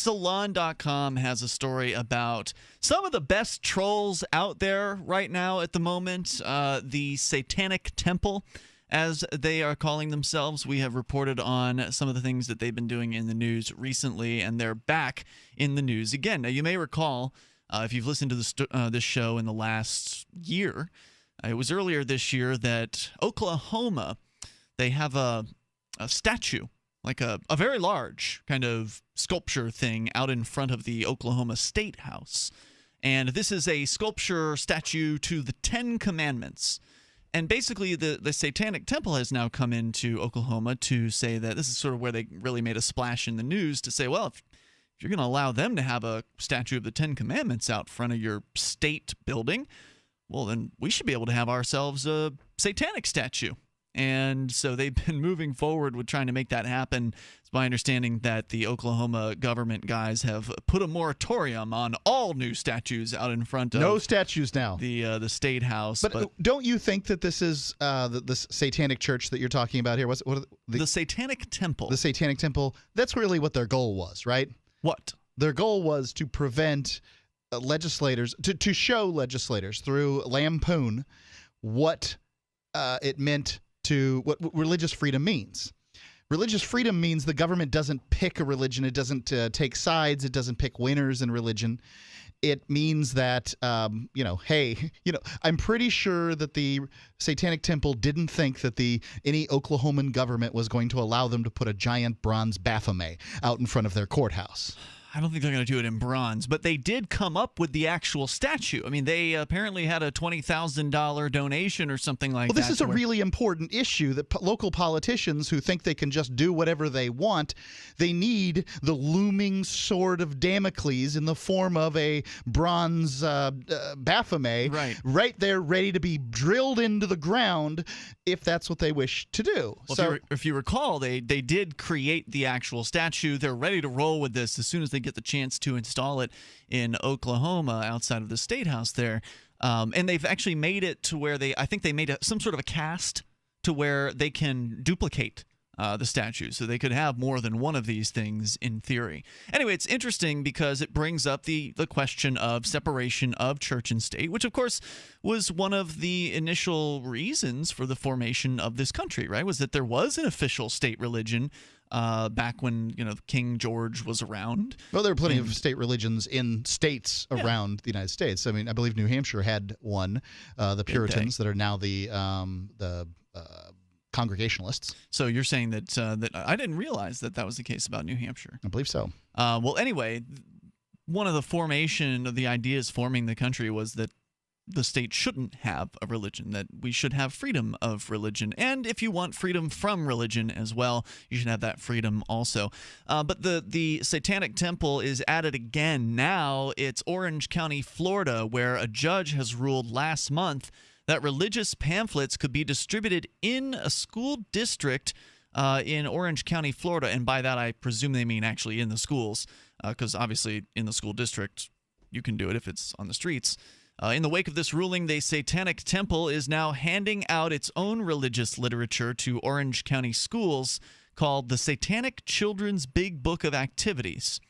Salon.com has a story about some of the best trolls out there right now at the moment. The Satanic Temple, as they are calling themselves. We have reported on some of the things that they've been doing in the news recently, and they're back in the news again. Now, you may recall, if you've listened to this show in the last year, it was earlier this year that Oklahoma, they have a statue, like a very large kind of sculpture thing out in front of the Oklahoma State House. And this is a sculpture statue to the Ten Commandments. And basically, the Satanic Temple has now come into Oklahoma to say that this is sort of where they really made a splash in the news to say, well, if you're going to allow them to have a statue of the Ten Commandments out front of your state building, well, then we should be able to have ourselves a satanic statue. And so they've been moving forward with trying to make that happen. It's my understanding that the Oklahoma government guys have put a moratorium on all new statues out in front of no statues now. The state house. But don't you think that this is this satanic church that you're talking about here? The Satanic Temple. The Satanic Temple. That's really what their goal was, right? What? Their goal was to prevent legislators, to show legislators through lampoon what it meant to what religious freedom means. Religious freedom means the government doesn't pick a religion. It doesn't take sides. It doesn't pick winners in religion. It means that, I'm pretty sure that the Satanic Temple didn't think that any Oklahoman government was going to allow them to put a giant bronze Baphomet out in front of their courthouse. I don't think they're going to do it in bronze, but they did come up with the actual statue. I mean, they apparently had a $20,000 donation or something like that. Well, this is a really important issue that local politicians who think they can just do whatever they want, they need the looming sword of Damocles in the form of a bronze Baphomet right there ready to be drilled into the ground if that's what they wish to do. Well, if you recall, they did create the actual statue. They're ready to roll with this as soon as they get the chance to install it in Oklahoma outside of the State House there. And they've actually made it to where I think they made some sort of a cast to where they can duplicate the statue. So they could have more than one of these things in theory. Anyway, it's interesting because it brings up the question of separation of church and state, which of course was one of the initial reasons for the formation of this country, right? Was that there was an official state religion back when King George was around. Well, there were plenty of state religions in states around the United States. I mean, I believe New Hampshire had one, the Puritans, that are now the Congregationalists. So you're saying that I didn't realize that was the case about New Hampshire. I believe so. Well, anyway, one of the formation of the ideas forming the country was that the state shouldn't have a religion, that we should have freedom of religion. And if you want freedom from religion as well, you should have that freedom also. But the Satanic Temple is at it again. Now it's Orange County, Florida, where a judge has ruled last month that religious pamphlets could be distributed in a school district in Orange County, Florida. And by that, I presume they mean actually in the schools, because obviously in the school district, you can do it if it's on the streets. In the wake of this ruling, the Satanic Temple is now handing out its own religious literature to Orange County schools called the Satanic Children's Big Book of Activities.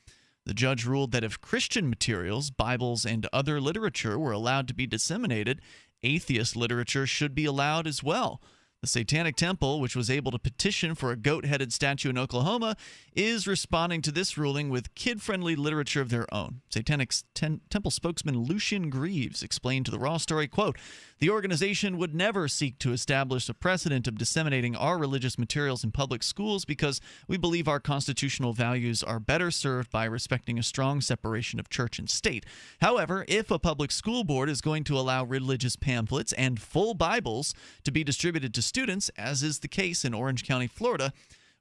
The judge ruled that if Christian materials, Bibles, and other literature were allowed to be disseminated, atheist literature should be allowed as well. The Satanic Temple, which was able to petition for a goat-headed statue in Oklahoma, is responding to this ruling with kid-friendly literature of their own. Satanic Temple spokesman Lucian Greaves explained to the Raw Story, quote, "The organization would never seek to establish a precedent of disseminating our religious materials in public schools because we believe our constitutional values are better served by respecting a strong separation of church and state. However, if a public school board is going to allow religious pamphlets and full Bibles to be distributed to students, as is the case in Orange County, Florida,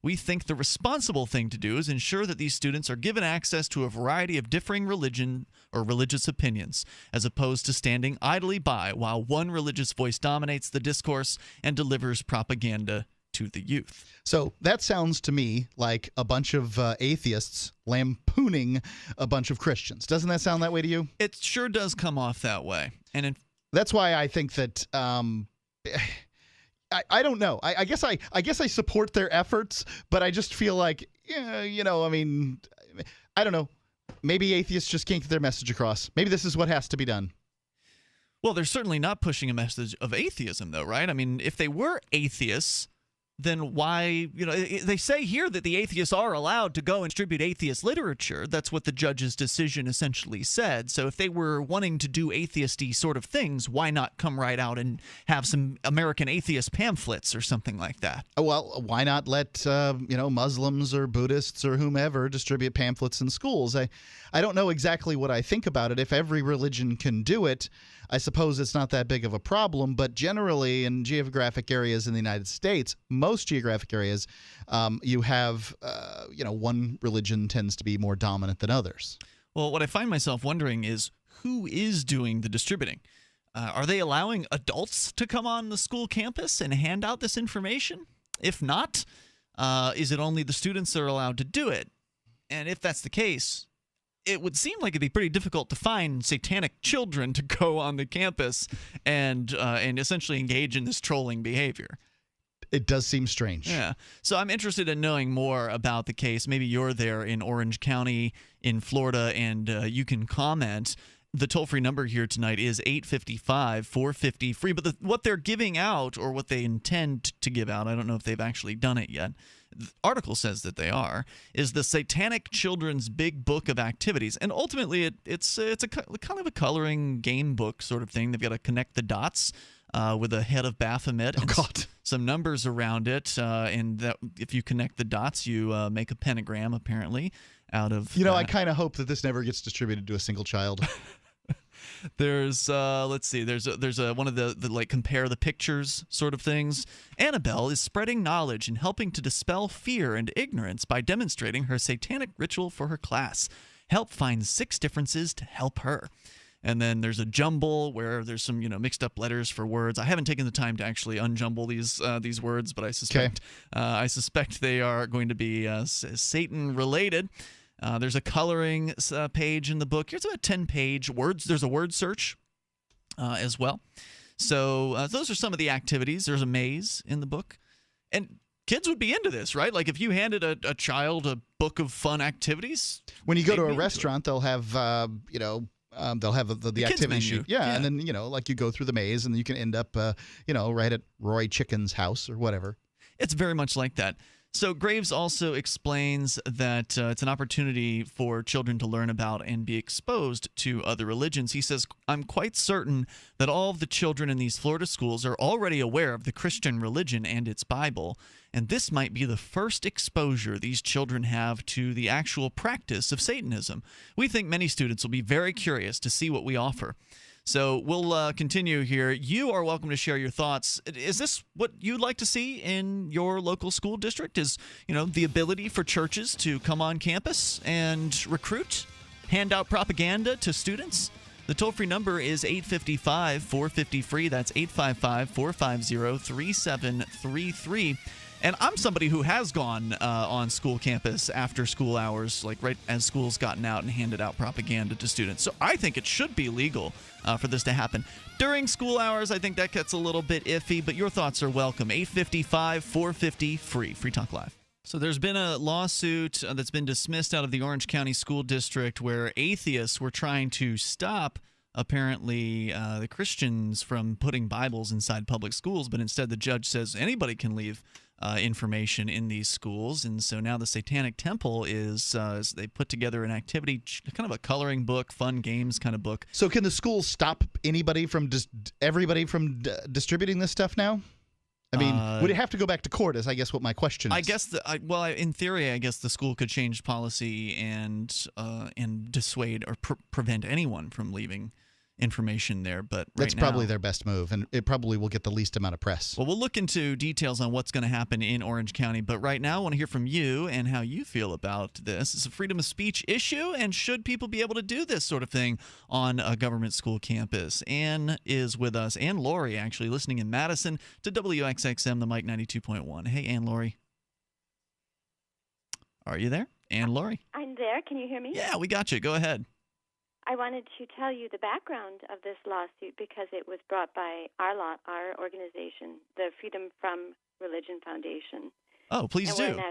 we think the responsible thing to do is ensure that these students are given access to a variety of differing religion or religious opinions, as opposed to standing idly by while one religious voice dominates the discourse and delivers propaganda to the youth." So that sounds to me like a bunch of atheists lampooning a bunch of Christians. Doesn't that sound that way to you? It sure does come off that way. And that's why I think that I don't know. I guess I support their efforts, but I just feel like, I mean, I don't know. Maybe atheists just can't get their message across. Maybe this is what has to be done. Well, they're certainly not pushing a message of atheism, though, right? I mean, if they were atheists, then why, they say here that the atheists are allowed to go and distribute atheist literature. That's what the judge's decision essentially said. So if they were wanting to do atheisty sort of things, why not come right out and have some American atheist pamphlets or something like that? Well, why not let Muslims or Buddhists or whomever distribute pamphlets in schools? I don't know exactly what I think about it. If every religion can do it, I suppose it's not that big of a problem. But generally, in geographic areas in the United States, most geographic areas, you have one religion tends to be more dominant than others. Well, what I find myself wondering is who is doing the distributing? Are they allowing adults to come on the school campus and hand out this information? If not, is it only the students that are allowed to do it? And if that's the case, it would seem like it'd be pretty difficult to find satanic children to go on the campus and essentially engage in this trolling behavior. It does seem strange. Yeah. So I'm interested in knowing more about the case. Maybe you're there in Orange County in Florida, and you can comment. The toll-free number here tonight is 855-450-FREE. But what they're giving out, or what they intend to give out, I don't know if they've actually done it yet, the article says that they are, is the Satanic Children's Big Book of Activities. And ultimately, it's a kind of a coloring game book sort of thing. They've got to connect the dots with a head of Baphomet and some numbers around it. And that if you connect the dots, you make a pentagram, apparently, out of I kind of hope that this never gets distributed to a single child. There's let's see, there's one of the like compare the pictures sort of things. Annabelle is spreading knowledge and helping to dispel fear and ignorance by demonstrating her satanic ritual for her class. Help find 6 differences to help her. And then there's a jumble where there's some mixed up letters for words. I haven't taken the time to actually unjumble these words, but I suspect they are going to be Satan related. There's a coloring page in the book. Here's about 10-page words. There's a word search as well. So those are some of the activities. There's a maze in the book. And kids would be into this, right? Like if you handed a child a book of fun activities. When you go to a restaurant, they'll have, they'll have the activity sheet. Yeah, and then, like you go through the maze and you can end up, right at Roy Chicken's house or whatever. It's very much like that. So Graves also explains that it's an opportunity for children to learn about and be exposed to other religions. He says, I'm quite certain that all of the children in these Florida schools are already aware of the Christian religion and its Bible, and this might be the first exposure these children have to the actual practice of Satanism. We think many students will be very curious to see what we offer. So we'll continue here. You are welcome to share your thoughts. Is this what you'd like to see in your local school district? Is, the ability for churches to come on campus and recruit, hand out propaganda to students? The toll-free number is 855-450-FREE. That's 855-450-3733. And I'm somebody who has gone on school campus after school hours, like right as school's gotten out and handed out propaganda to students. So I think it should be legal for this to happen. During school hours, I think that gets a little bit iffy, but your thoughts are welcome. 855-450-FREE. Free Talk Live. So there's been a lawsuit that's been dismissed out of the Orange County School District where atheists were trying to stop apparently the Christians from putting Bibles inside public schools, but instead the judge says anybody can leave information in these schools. And so now the Satanic Temple is they put together an activity, kind of a coloring book, fun games kind of book. So can the schools stop everybody from distributing this stuff now? I mean, would it have to go back to court is, I guess, what my question is. I guess, in theory, I guess the school could change policy and dissuade or prevent anyone from leaving information there, but that's probably their best move, and it probably will get the least amount of press. Well, we'll look into details on what's going to happen in Orange County, but right now I want to hear from you and how you feel about this. It's a freedom of speech issue, and should people be able to do this sort of thing on a government school campus? Ann is with us. Ann Laurie, actually, listening in Madison to WXXM, the Mike 92.1. Hey, Ann Laurie. Are you there? Ann Laurie. I'm there. Can you hear me? Yeah, we got you. Go ahead. I wanted to tell you the background of this lawsuit because it was brought by our organization, the Freedom from Religion Foundation. Oh, please and do.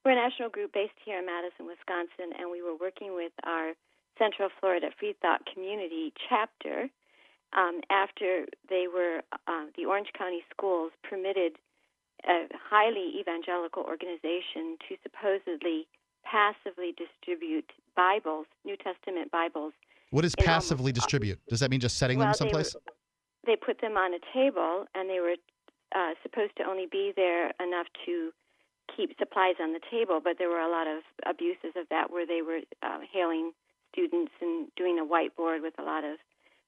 We're a national group based here in Madison, Wisconsin, and we were working with our Central Florida Free Thought Community chapter after they were, the Orange County schools permitted a highly evangelical organization to supposedly passively distribute Bibles, New Testament Bibles. What does passively distribute? Does that mean just setting them someplace? They put them on a table, and they were supposed to only be there enough to keep supplies on the table, but there were a lot of abuses of that where they were hailing students and doing a whiteboard with a lot of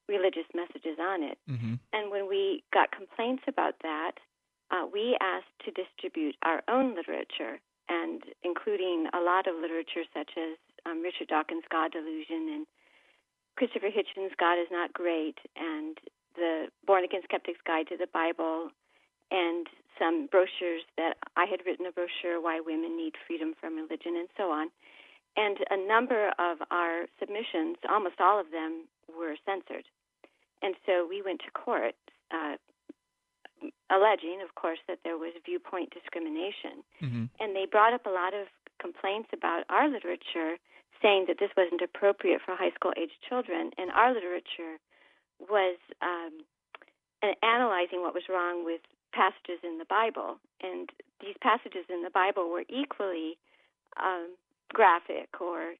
religious messages on it. Mm-hmm. And when we got complaints about that, we asked to distribute our own literature, and including a lot of literature such as Richard Dawkins' God Delusion and Christopher Hitchens' God is Not Great, and the Born Again Skeptic's Guide to the Bible, and some brochures that I had written, a brochure, Why Women Need Freedom from Religion, and so on. And a number of our submissions, almost all of them, were censored. And so we went to court, alleging, of course, that there was viewpoint discrimination. Mm-hmm. And they brought up a lot of complaints about our literature, saying that this wasn't appropriate for high school-aged children. And our literature was analyzing what was wrong with passages in the Bible. And these passages in the Bible were equally graphic or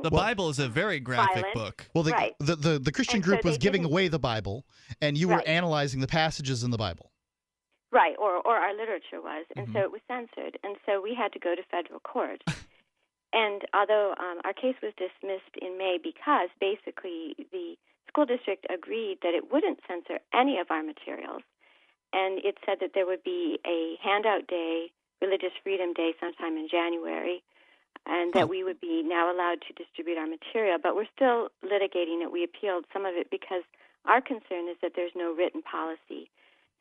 the Bible is a very graphic violent. book. Well, Right. the Christian And so group was they giving didn't- away the Bible, and you were Right. analyzing the passages in the Bible. Right, or our literature was, and Mhm. so it was censored, and so we had to go to federal court. And although our case was dismissed in May because basically the school district agreed that it wouldn't censor any of our materials, and it said that there would be a handout day, Religious Freedom Day, sometime in January, and that we would be now allowed to distribute our material. But we're still litigating it. We appealed some of it because our concern is that there's no written policy,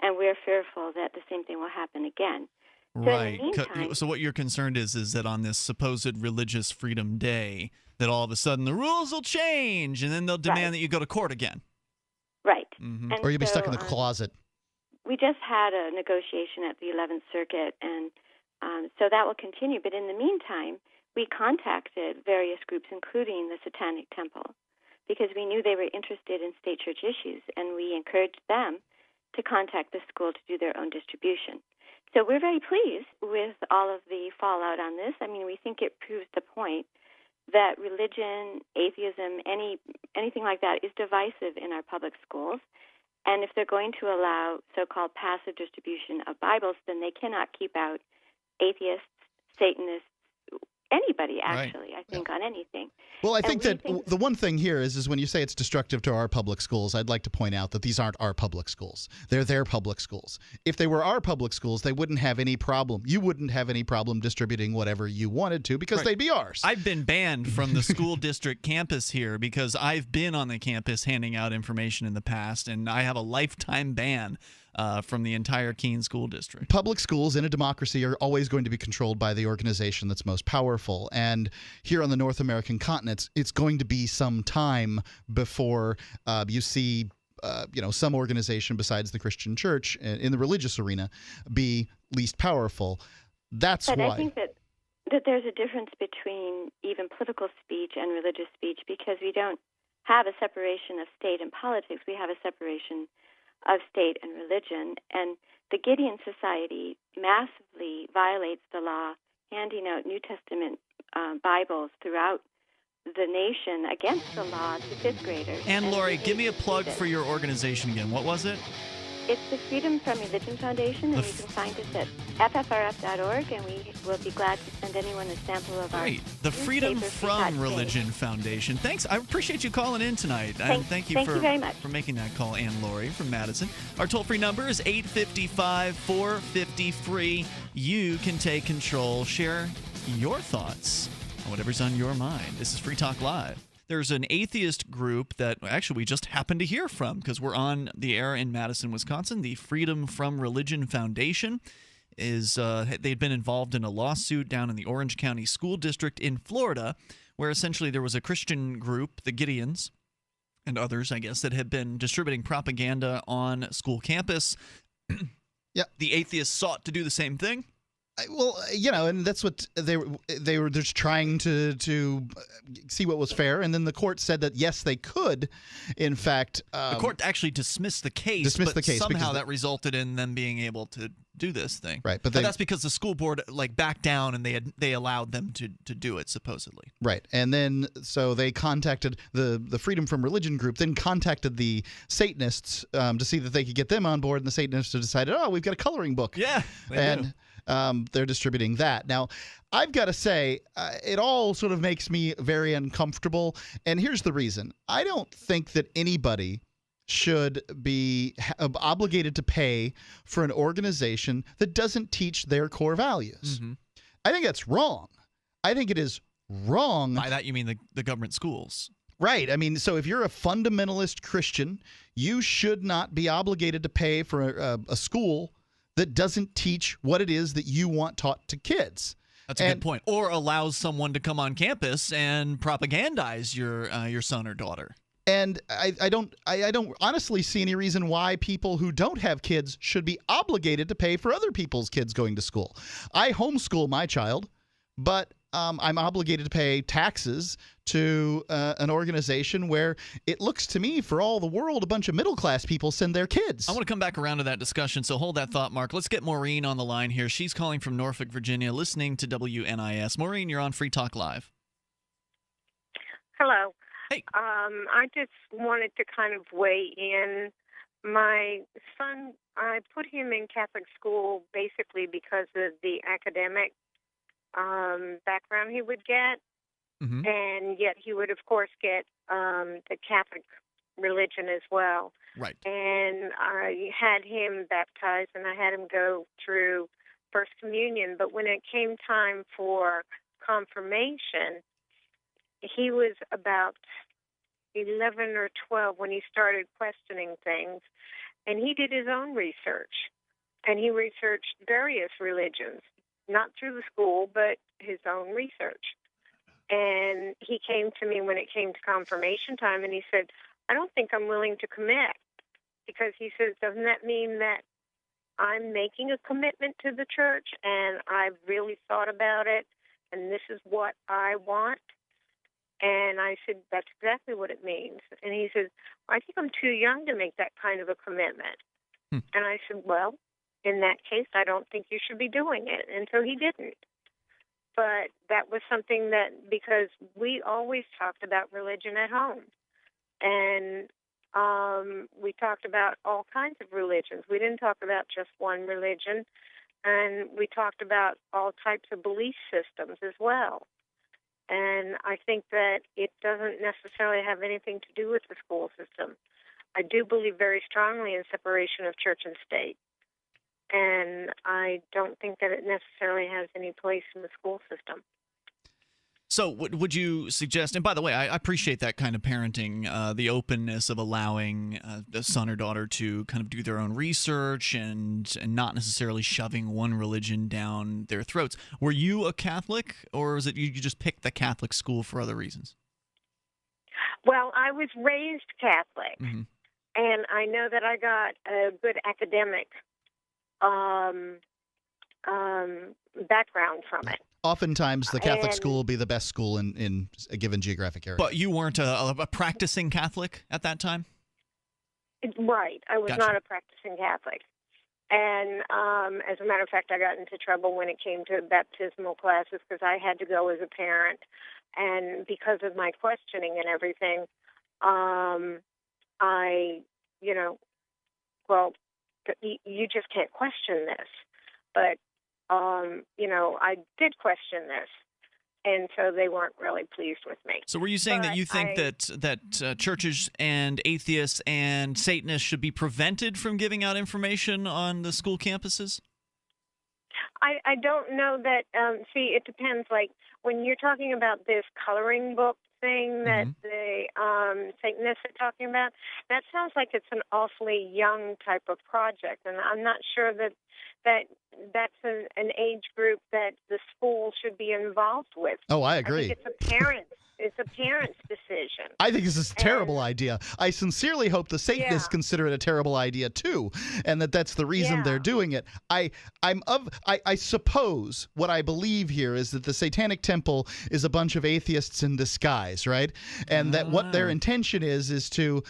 and we're fearful that the same thing will happen again. So Right. in the meantime, So what you're concerned is that on this supposed Religious Freedom Day, that all of a sudden the rules will change, and then they'll demand that you go to court again. right. Mm-hmm. And Or you'll be stuck so, in the closet. We just had a negotiation at the 11th Circuit, and so that will continue. But in the meantime, we contacted various groups, including the Satanic Temple, because we knew they were interested in state church issues, and we encouraged them to contact the school to do their own distribution. So we're very pleased with all of the fallout on this. I mean, we think it proves the point that religion, atheism, anything like that is divisive in our public schools. And if they're going to allow so-called passive distribution of Bibles, then they cannot keep out atheists, Satanists, anybody, actually, I think, on anything. Well, I And think we that think- the one thing here is when you say it's destructive to our public schools, I'd like to point out that these aren't our public schools. They're their public schools. If they were our public schools, they wouldn't have any problem. You wouldn't have any problem distributing whatever you wanted to because Right. they'd be ours. I've been banned from the school district campus here because I've been on the campus handing out information in the past, and I have a lifetime ban from the entire Keene School District. Public schools in a democracy are always going to be controlled by the organization that's most powerful. And here on the North American continent, it's going to be some time before you see some organization besides the Christian church in the religious arena be least powerful. That's But why. I think that there's a difference between even political speech and religious speech, because we don't have a separation of state and politics. We have a separation of state and religion. And the Gideon Society massively violates the law, handing out New Testament Bibles throughout the nation against the law to fifth graders. And Lori, we give me a hate to plug do this. for your organization again. What was it? It's the Freedom from Religion Foundation, and you can find us at ffrf.org, and we will be glad to send anyone a sample of our Great. The Freedom newspaper, Free from Thought Today. Religion Foundation. Thanks. I appreciate you calling in tonight. And thank you thank you very much. for making that call, Ann Lori from Madison. Our toll-free number is 855-450-FREE. You can take control. Share your thoughts on whatever's on your mind. This is Free Talk Live. There's an atheist group that actually we just happened to hear from because we're on the air in Madison, Wisconsin. The Freedom from Religion Foundation is they'd been involved in a lawsuit down in the Orange County School District in Florida, where essentially there was a Christian group, the Gideons, and others, I guess, that had been distributing propaganda on school campus. Yep. The atheists sought to do the same thing. And that's what they were just trying to see what was fair, and then the court said that yes, they could, in fact. The court actually dismissed the case, but somehow that resulted in them being able to do this thing. Right, but that's because the school board backed down and they allowed them to do it supposedly. Right, and then so they contacted the Freedom from Religion group, then contacted the Satanists to see that they could get them on board, and the Satanists decided, oh, we've got a coloring book. Yeah, they do. They're distributing that. Now, I've got to say, it all sort of makes me very uncomfortable. And here's the reason. I don't think that anybody should be obligated to pay for an organization that doesn't teach their core values. Mm-hmm. I think that's wrong. I think it is wrong. By that, you mean the government schools. Right. I mean, so if you're a fundamentalist Christian, you should not be obligated to pay for a school that doesn't teach what it is that you want taught to kids. That's a good point. Or allows someone to come on campus and propagandize your son or daughter. And I don't honestly see any reason why people who don't have kids should be obligated to pay for other people's kids going to school. I homeschool my child, but I'm obligated to pay taxes to an organization where it looks to me, for all the world, a bunch of middle-class people send their kids. I want to come back around to that discussion, so hold that thought, Mark. Let's get Maureen on the line here. She's calling from Norfolk, Virginia, listening to WNIS. Maureen, you're on Free Talk Live. Hello. Hey. I just wanted to kind of weigh in. My son, I put him in Catholic school basically because of the academic background he would get, mm-hmm. and yet he would, of course, get the Catholic religion as well. Right. And I had him baptized, and I had him go through First Communion. But when it came time for confirmation, he was about 11 or 12 when he started questioning things, and he did his own research, and he researched various religions. Not through the school, but his own research. And he came to me when it came to confirmation time, and he said, I don't think I'm willing to commit. Because he says, doesn't that mean that I'm making a commitment to the church, and I've really thought about it, and this is what I want? And I said, that's exactly what it means. And he says, I think I'm too young to make that kind of a commitment. And I said, well, in that case, I don't think you should be doing it. And so he didn't. But that was something that, because we always talked about religion at home. And we talked about all kinds of religions. We didn't talk about just one religion. And we talked about all types of belief systems as well. And I think that it doesn't necessarily have anything to do with the school system. I do believe very strongly in separation of church and state. And I don't think that it necessarily has any place in the school system. So would you suggest, and by the way, I appreciate that kind of parenting, the openness of allowing the son or daughter to kind of do their own research and not necessarily shoving one religion down their throats. Were you a Catholic, or was it you just picked the Catholic school for other reasons? Well, I was raised Catholic, mm-hmm. and I know that I got a good academic background from it. Oftentimes, the Catholic school will be the best school in a given geographic area. But you weren't a practicing Catholic at that time? Right. I was Gotcha. not a practicing Catholic. And as a matter of fact, I got into trouble when it came to baptismal classes because I had to go as a parent. And because of my questioning and everything, you just can't question this. But, I did question this, and so they weren't really pleased with me. So were you saying that you think that churches and atheists and Satanists should be prevented from giving out information on the school campuses? I don't know that. See, it depends. Like, when you're talking about this coloring book thing that the Satanists are talking about, that sounds like it's an awfully young type of project, and I'm not sure that that's an age group that the school should be involved with. Oh, I agree. I think it's a parent's decision. I think this is a terrible And- idea. I sincerely hope the Satanists Yeah. consider it a terrible idea too, and that's the reason they're Yeah. doing it. I suppose what I believe here is that the Satanic Temple is a bunch of atheists in disguise, right? And that what their intention is to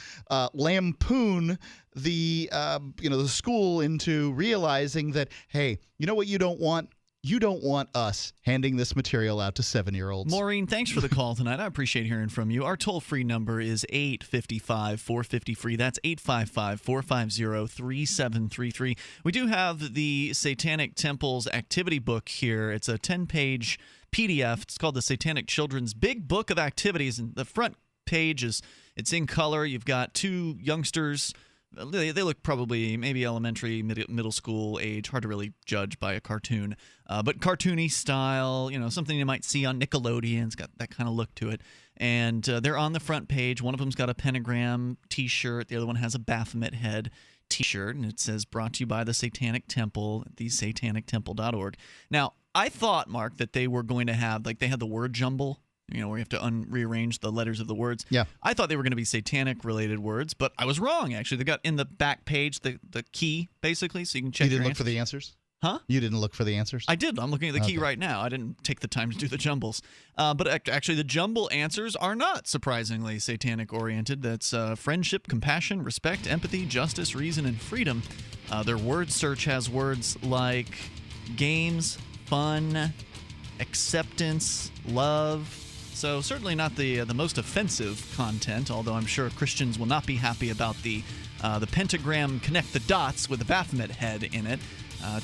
lampoon the the school into realizing that, hey, you know what you don't want? You don't want us handing this material out to 7-year-olds. Maureen, thanks for the call tonight. I appreciate hearing from you. Our toll-free number is 855-450-FREE. That's 855-450-3733. We do have the Satanic Temple's activity book here. It's a 10-page PDF. It's called the Satanic Children's Big Book of Activities, and the front page it's in color. You've got two youngsters. They look probably maybe elementary, middle school age. Hard to really judge by a cartoon. But cartoony style, something you might see on Nickelodeon. It's got that kind of look to it. And they're on the front page. One of them's got a pentagram T-shirt. The other one has a Baphomet head T-shirt. And it says, brought to you by the Satanic Temple, thesatanictemple.org. Now, I thought, Mark, that they were going to have, they had the word jumble, where you have to rearrange the letters of the words. Yeah. I thought they were going to be satanic-related words, but I was wrong, actually. They got in the back page the key, basically, so you can check You your didn't look for answers. the answers? Huh? You didn't look for the answers? I did. I'm looking at the key Okay. right now. I didn't take the time to do the jumbles. But actually, the jumble answers are not surprisingly satanic-oriented. That's friendship, compassion, respect, empathy, justice, reason, and freedom. Their word search has words like games, fun, acceptance, love. So certainly not the most offensive content, although I'm sure Christians will not be happy about the pentagram connect the dots with the Baphomet head in it.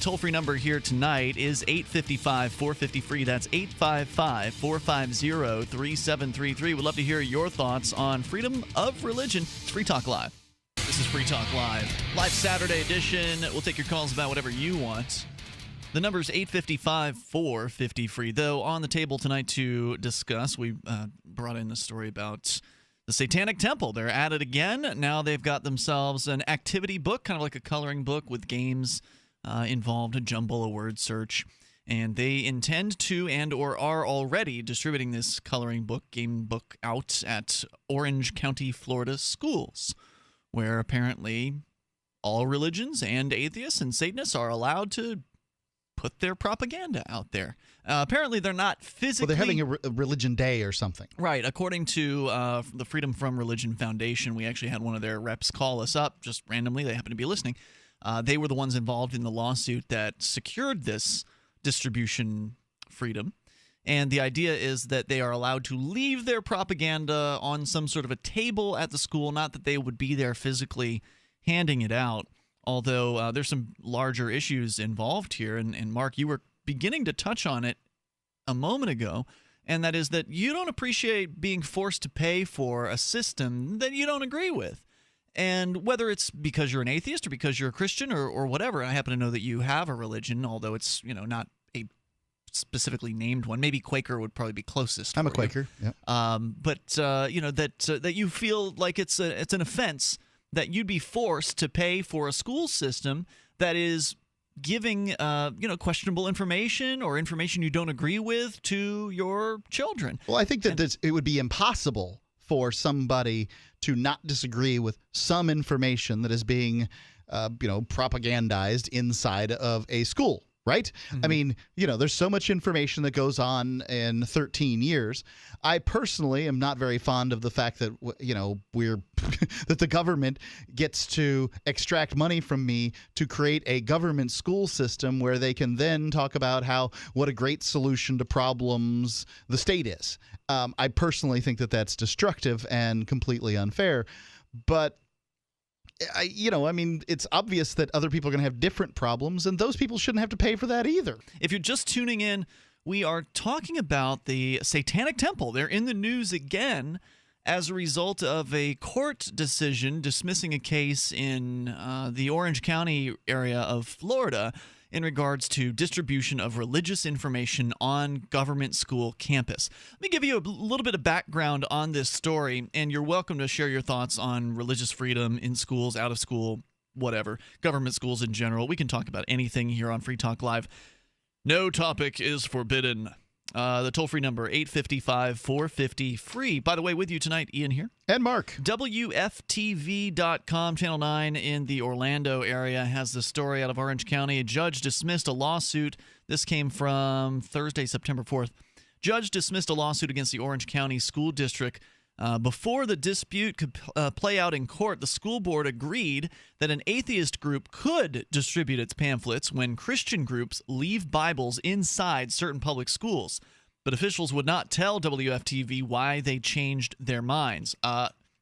Toll-free number here tonight is 855-450-FREE. That's 855-450-3733. We'd love to hear your thoughts on freedom of religion. It's Free Talk Live. This is Free Talk Live. Live Saturday edition. We'll take your calls about whatever you want. The number is 855-450-FREE. Though on the table tonight to discuss, we brought in a story about the Satanic Temple. They're at it again. Now they've got themselves an activity book, kind of like a coloring book with games involved, a jumble, a word search. And they intend to and or are already distributing this coloring book, game book out at Orange County, Florida schools, where apparently all religions and atheists and Satanists are allowed to put their propaganda out there. Apparently, they're not physically... Well, they're having a religion day or something. Right. According to the Freedom From Religion Foundation, we actually had one of their reps call us up just randomly. They happen to be listening. They were the ones involved in the lawsuit that secured this distribution freedom. And the idea is that they are allowed to leave their propaganda on some sort of a table at the school, not that they would be there physically handing it out. Although there's some larger issues involved here. And Mark, you were beginning to touch on it a moment ago, and that is that you don't appreciate being forced to pay for a system that you don't agree with. And whether it's because you're an atheist or because you're a Christian or whatever, I happen to know that you have a religion, although it's not a specifically named one. Maybe Quaker would probably be closest. I'm a for you. Quaker. Yeah. But that you feel like it's an offense that you'd be forced to pay for a school system that is giving questionable information or information you don't agree with to your children. Well, I think that it would be impossible for somebody to not disagree with some information that is being propagandized inside of a school. Right? Mm-hmm. I mean, there's so much information that goes on in 13 years. I personally am not very fond of the fact that, we're that the government gets to extract money from me to create a government school system where they can then talk about what a great solution to problems the state is. I personally think that that's destructive and completely unfair. But it's obvious that other people are going to have different problems, and those people shouldn't have to pay for that either. If you're just tuning in, we are talking about the Satanic Temple. They're in the news again as a result of a court decision dismissing a case in the Orange County area of Florida in regards to distribution of religious information on government school campus. Let me give you a little bit of background on this story, and you're welcome to share your thoughts on religious freedom in schools, out of school, whatever, government schools in general. We can talk about anything here on Free Talk Live. No topic is forbidden. The toll-free number, 855-450-FREE. By the way, with you tonight, Ian here. And Mark. WFTV.com, Channel 9 in the Orlando area, has the story out of Orange County. A judge dismissed a lawsuit. This came from Thursday, September 4th. Judge dismissed a lawsuit against the Orange County School District. Before the dispute could play out in court, the school board agreed that an atheist group could distribute its pamphlets when Christian groups leave Bibles inside certain public schools. But officials would not tell WFTV why they changed their minds.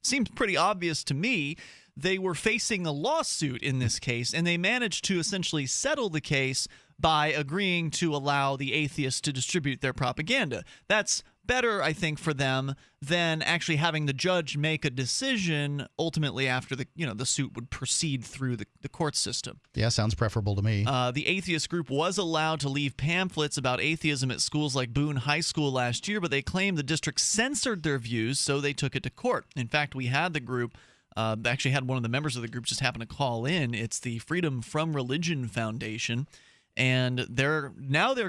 Seems pretty obvious to me. They were facing a lawsuit in this case, and they managed to essentially settle the case by agreeing to allow the atheists to distribute their propaganda. That's better, I think, for them than actually having the judge make a decision ultimately after the suit would proceed through the court system. Yeah, sounds preferable to me. The atheist group was allowed to leave pamphlets about atheism at schools like Boone High School last year, but they claimed the district censored their views, so they took it to court. In fact, we had the group actually had one of the members of the group just happen to call in. It's the Freedom from Religion Foundation. And they're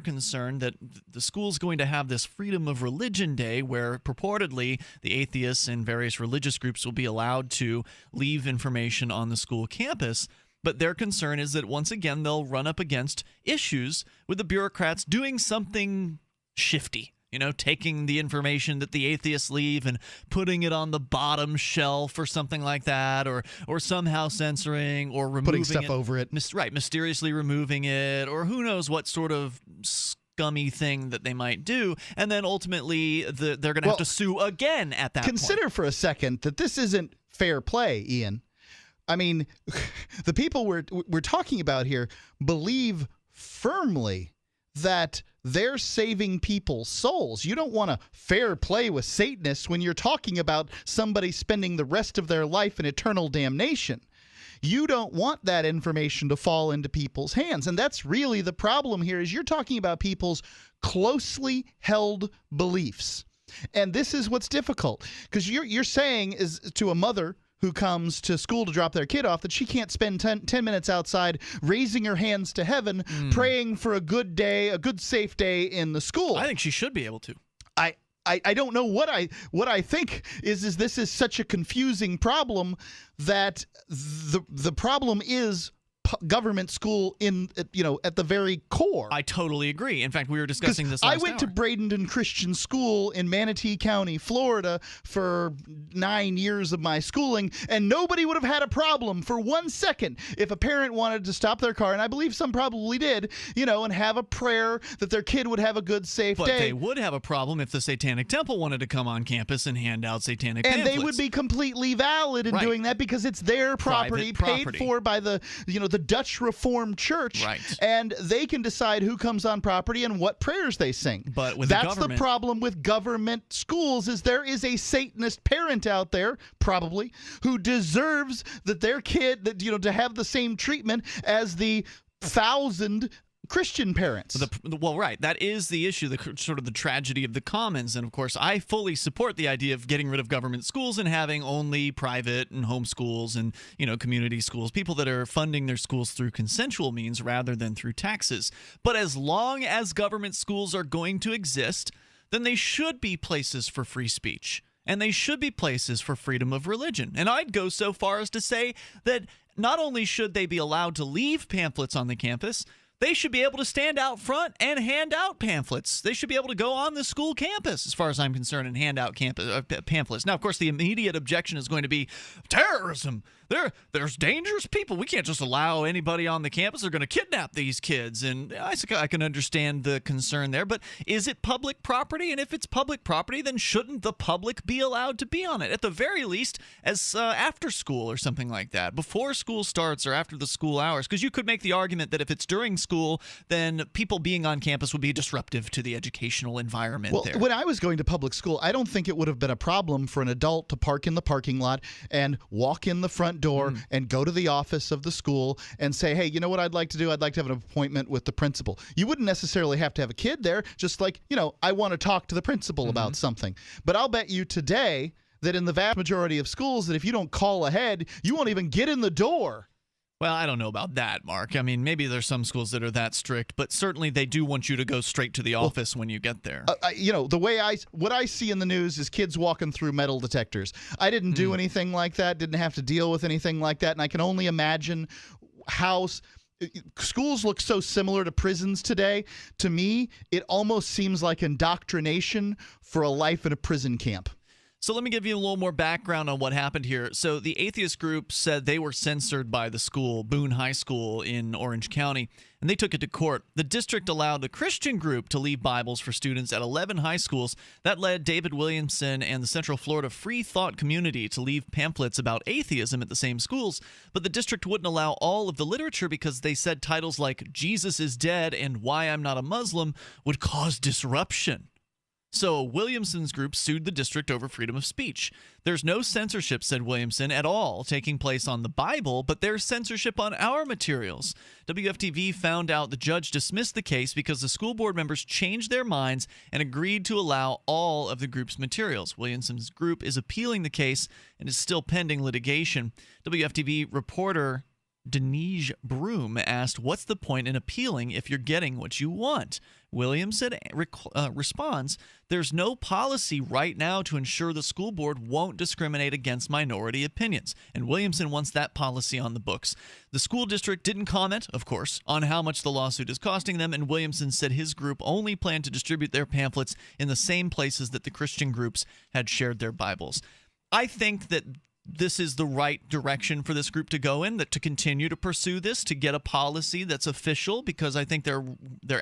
concerned that the school's going to have this Freedom of Religion Day where purportedly the atheists and various religious groups will be allowed to leave information on the school campus. But their concern is that once again they'll run up against issues with the bureaucrats doing something shifty. Taking the information that the atheists leave and putting it on the bottom shelf or something like that, or somehow censoring or removing putting stuff over it. Mysteriously removing it, or who knows what sort of scummy thing that they might do, and then ultimately they're going to have to sue again at that point. Consider for a second that this isn't fair play, Ian. I mean, the people we're talking about here believe firmly that they're saving people's souls. You don't want to fair play with Satanists when you're talking about somebody spending the rest of their life in eternal damnation. You don't want that information to fall into people's hands. And that's really the problem here, is you're talking about people's closely held beliefs. And this is what's difficult, because you're saying is to a mother who comes to school to drop their kid off that she can't spend 10 minutes outside raising her hands to heaven, praying for a good day, a good safe day in the school. I think she should be able to. I don't know what I think is this is such a confusing problem that the problem is government school at the very core. I totally agree. In fact, we were discussing this last I went to Bradenton Christian School in Manatee County, Florida for 9 years of my schooling, and nobody would have had a problem for 1 second if a parent wanted to stop their car, and I believe some probably did, and have a prayer that their kid would have a good, safe day. But they would have a problem if the Satanic Temple wanted to come on campus and hand out satanic pamphlets. And they would be completely valid in doing that because it's their property, paid for by the Dutch Reformed Church, right? And they can decide who comes on property and what prayers they sing. But with that's the problem with government schools, is there is a Satanist parent out there, probably, who deserves that their kid, to have the same treatment as the 1,000 Christian parents. Well, right. That is the issue, sort of the tragedy of the commons. And, of course, I fully support the idea of getting rid of government schools and having only private and home schools and, community schools, people that are funding their schools through consensual means rather than through taxes. But as long as government schools are going to exist, then they should be places for free speech. And they should be places for freedom of religion. And I'd go so far as to say that not only should they be allowed to leave pamphlets on the campus, they should be able to stand out front and hand out pamphlets. They should be able to go on the school campus, as far as I'm concerned, and hand out pamphlets. Now, of course, the immediate objection is going to be terrorism. There's dangerous people. We can't just allow anybody on the campus. They're going to kidnap these kids. And I can understand the concern there. But is it public property? And if it's public property, then shouldn't the public be allowed to be on it? At the very least, as after school or something like that, before school starts or after the school hours. Because you could make the argument that if it's during school, then people being on campus would be disruptive to the educational environment there. When I was going to public school, I don't think it would have been a problem for an adult to park in the parking lot and walk in the front door and go to the office of the school and say, hey, you know what I'd like to do? I'd like to have an appointment with the principal. You wouldn't necessarily have to have a kid there, just like, I want to talk to the principal about something. But I'll bet you today that in the vast majority of schools that if you don't call ahead, you won't even get in the door Well, I don't know about that, Mark. I mean, maybe there's some schools that are that strict, but certainly they do want you to go straight to the office when you get there. The way what I see in the news is kids walking through metal detectors. I didn't do anything like that, didn't have to deal with anything like that, and I can only imagine how schools look so similar to prisons today. To me, it almost seems like indoctrination for a life in a prison camp. So let me give you a little more background on what happened here. So the atheist group said they were censored by the school, Boone High School in Orange County, and they took it to court. The district allowed the Christian group to leave Bibles for students at 11 high schools. That led David Williamson and the Central Florida Free Thought community to leave pamphlets about atheism at the same schools, but the district wouldn't allow all of the literature because they said titles like Jesus is Dead and Why I'm Not a Muslim would cause disruption. So Williamson's group sued the district over freedom of speech. There's no censorship, said Williamson, at all taking place on the Bible, but there's censorship on our materials. WFTV found out the judge dismissed the case because the school board members changed their minds and agreed to allow all of the group's materials. Williamson's group is appealing the case and is still pending litigation. WFTV reporter Denise Broom asked, what's the point in appealing if you're getting what you want? Williamson responds, there's no policy right now to ensure the school board won't discriminate against minority opinions, and Williamson wants that policy on the books. The school district didn't comment, of course, on how much the lawsuit is costing them, and Williamson said his group only planned to distribute their pamphlets in the same places that the Christian groups had shared their Bibles. I think that this is the right direction for this group to go in, that to continue to pursue this, to get a policy that's official, because I think they're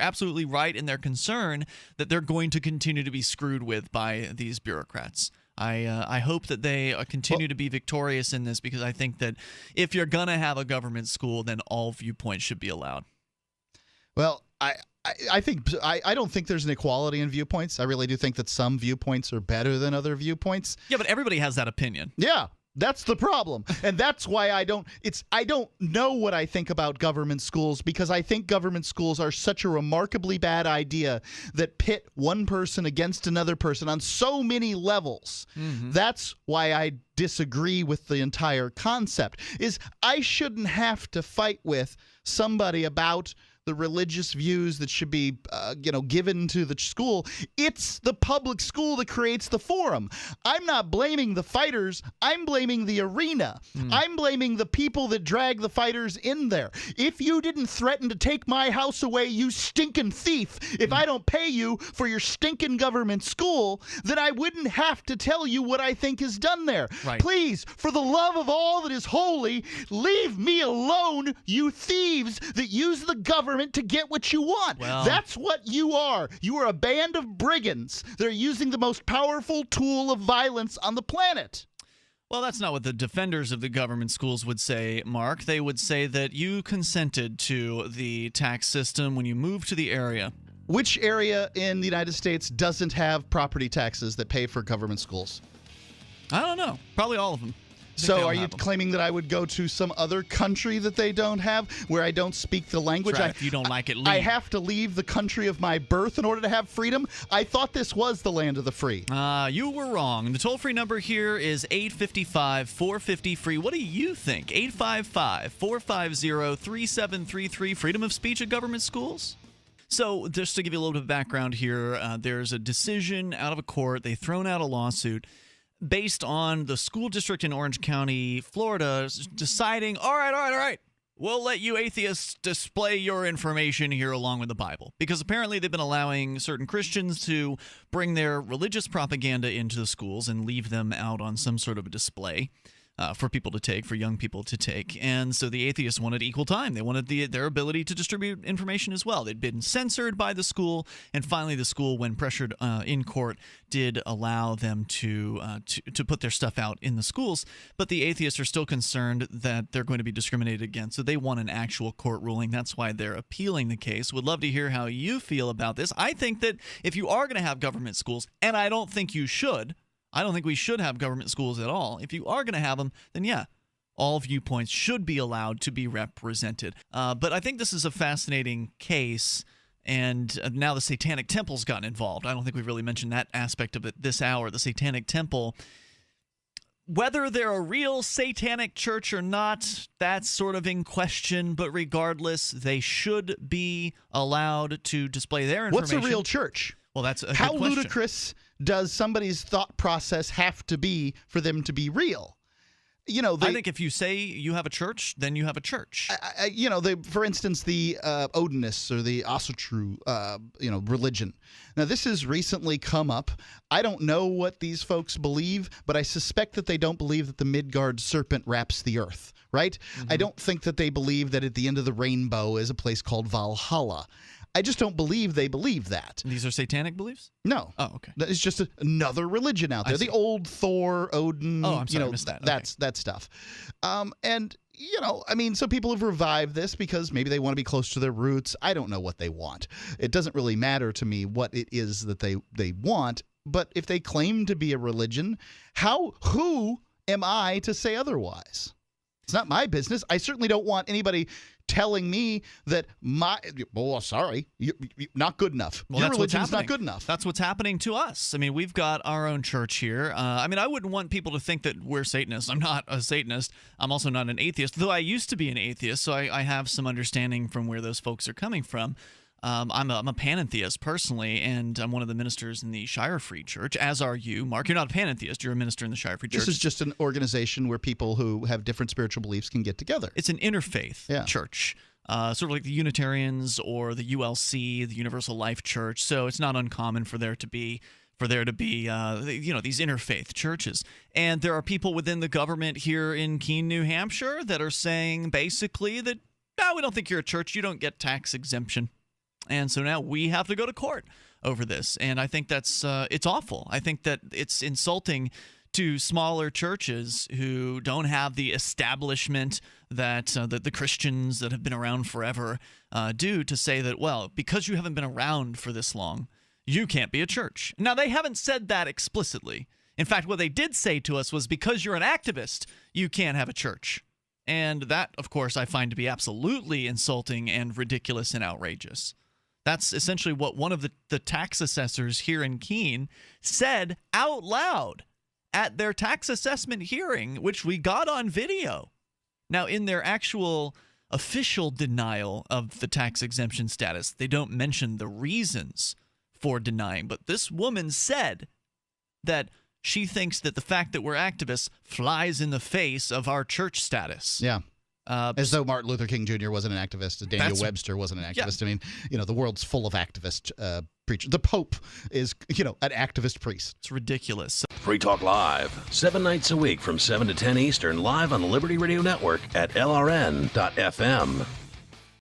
absolutely right in their concern that they're going to continue to be screwed with by these bureaucrats. I hope that they continue to be victorious in this, because I think that if you're going to have a government school, then all viewpoints should be allowed. Well, I don't think there's an equality in viewpoints. I really do think that some viewpoints are better than other viewpoints. Yeah, but everybody has that opinion. Yeah. That's the problem. And that's why I don't know what I think about government schools, because I think government schools are such a remarkably bad idea that pit one person against another person on so many levels. Mm-hmm. That's why I disagree with the entire concept. Is I shouldn't have to fight with somebody about the religious views that should be, given to the school. It's the public school that creates the forum. I'm not blaming the fighters. I'm blaming the arena. I'm blaming the people that drag the fighters in there. If you didn't threaten to take my house away, you stinking thief, if I don't pay you for your stinking government school, then I wouldn't have to tell you what I think is done there. Right. Please, for the love of all that is holy, leave me alone, you thieves that use the government to get what you want. Well, that's what you are. You are a band of brigands that are using the most powerful tool of violence on the planet. Well, that's not what the defenders of the government schools would say, Mark. They would say that you consented to the tax system when you moved to the area. Which area in the United States doesn't have property taxes that pay for government schools? I don't know. Probably all of them. So are you claiming that I would go to some other country that they don't have, where I don't speak the language? Right. If you don't like it, leave. I have to leave the country of my birth in order to have freedom? I thought this was the land of the free. You were wrong. The toll-free number here is 855-450-FREE. What do you think? 855-450-3733. Freedom of speech at government schools? So just to give you a little bit of background here, there's a decision out of a court. They've thrown out a lawsuit based on the school district in Orange County, Florida, deciding, all right, we'll let you atheists display your information here along with the Bible. Because apparently they've been allowing certain Christians to bring their religious propaganda into the schools and leave them out on some sort of a display for people to take, for young people to take. And so the atheists wanted equal time. They wanted their ability to distribute information as well. They'd been censored by the school, and finally the school, when pressured in court, did allow them to put their stuff out in the schools. But the atheists are still concerned that they're going to be discriminated against, so they want an actual court ruling. That's why they're appealing the case. Would love to hear how you feel about this. I think that if you are going to have government schools, and I don't think you should, I don't think we should have government schools at all. If you are going to have them, then yeah, all viewpoints should be allowed to be represented. But I think this is a fascinating case, and now the Satanic Temple's gotten involved. I don't think we've really mentioned that aspect of it this hour. The Satanic Temple, whether they're a real satanic church or not, that's sort of in question. But regardless, they should be allowed to display their information. What's a real church? Well, that's a How good question. ludicrous does somebody's thought process have to be for them to be real? You know, I think if you say you have a church, then you have a church. For instance, the Odinists or the Asatru, religion. Now, this has recently come up. I don't know what these folks believe, but I suspect that they don't believe that the Midgard serpent wraps the earth, right? Mm-hmm. I don't think that they believe that at the end of the rainbow is a place called Valhalla. I just don't believe they believe that. These are satanic beliefs? No. Oh, okay. It's just another religion out there. The old Thor, Odin. Oh, I'm sorry, I missed that. That stuff. So people have revived this because maybe they want to be close to their roots. I don't know what they want. It doesn't really matter to me what it is that they want. But if they claim to be a religion, who am I to say otherwise? It's not my business. I certainly don't want anybody telling me that you're not good enough. Well, your that's what's religion's not happening. good enough. That's what's happening to us. I mean, we've got our own church here. I wouldn't want people to think that we're Satanists. I'm not a Satanist. I'm also not an atheist, though I used to be an atheist, so I have some understanding from where those folks are coming from. I'm a panentheist personally, and I'm one of the ministers in the Shire Free Church, as are you. Mark, you're not a panentheist. You're a minister in the Shire Free Church. This is just an organization where people who have different spiritual beliefs can get together. It's an interfaith church, sort of like the Unitarians or the ULC, the Universal Life Church. So it's not uncommon for there to be these interfaith churches. And there are people within the government here in Keene, New Hampshire, that are saying basically that, no, we don't think you're a church. You don't get tax exemption. And so now we have to go to court over this. And I think that's it's awful. I think that it's insulting to smaller churches who don't have the establishment that the Christians that have been around forever do, to say that, well, because you haven't been around for this long, you can't be a church. Now, they haven't said that explicitly. In fact, what they did say to us was, because you're an activist, you can't have a church. And that, of course, I find to be absolutely insulting and ridiculous and outrageous. That's essentially what one of the tax assessors here in Keene said out loud at their tax assessment hearing, which we got on video. Now, in their actual official denial of the tax exemption status, they don't mention the reasons for denying. But this woman said that she thinks that the fact that we're activists flies in the face of our church status. Yeah. As though Martin Luther King Jr. wasn't an activist, Daniel Webster wasn't an activist. Yeah. I mean, the world's full of activist preachers. The Pope is, an activist priest. It's ridiculous. Free Talk Live, 7 nights a week from 7 to 10 Eastern, live on the Liberty Radio Network at LRN.FM.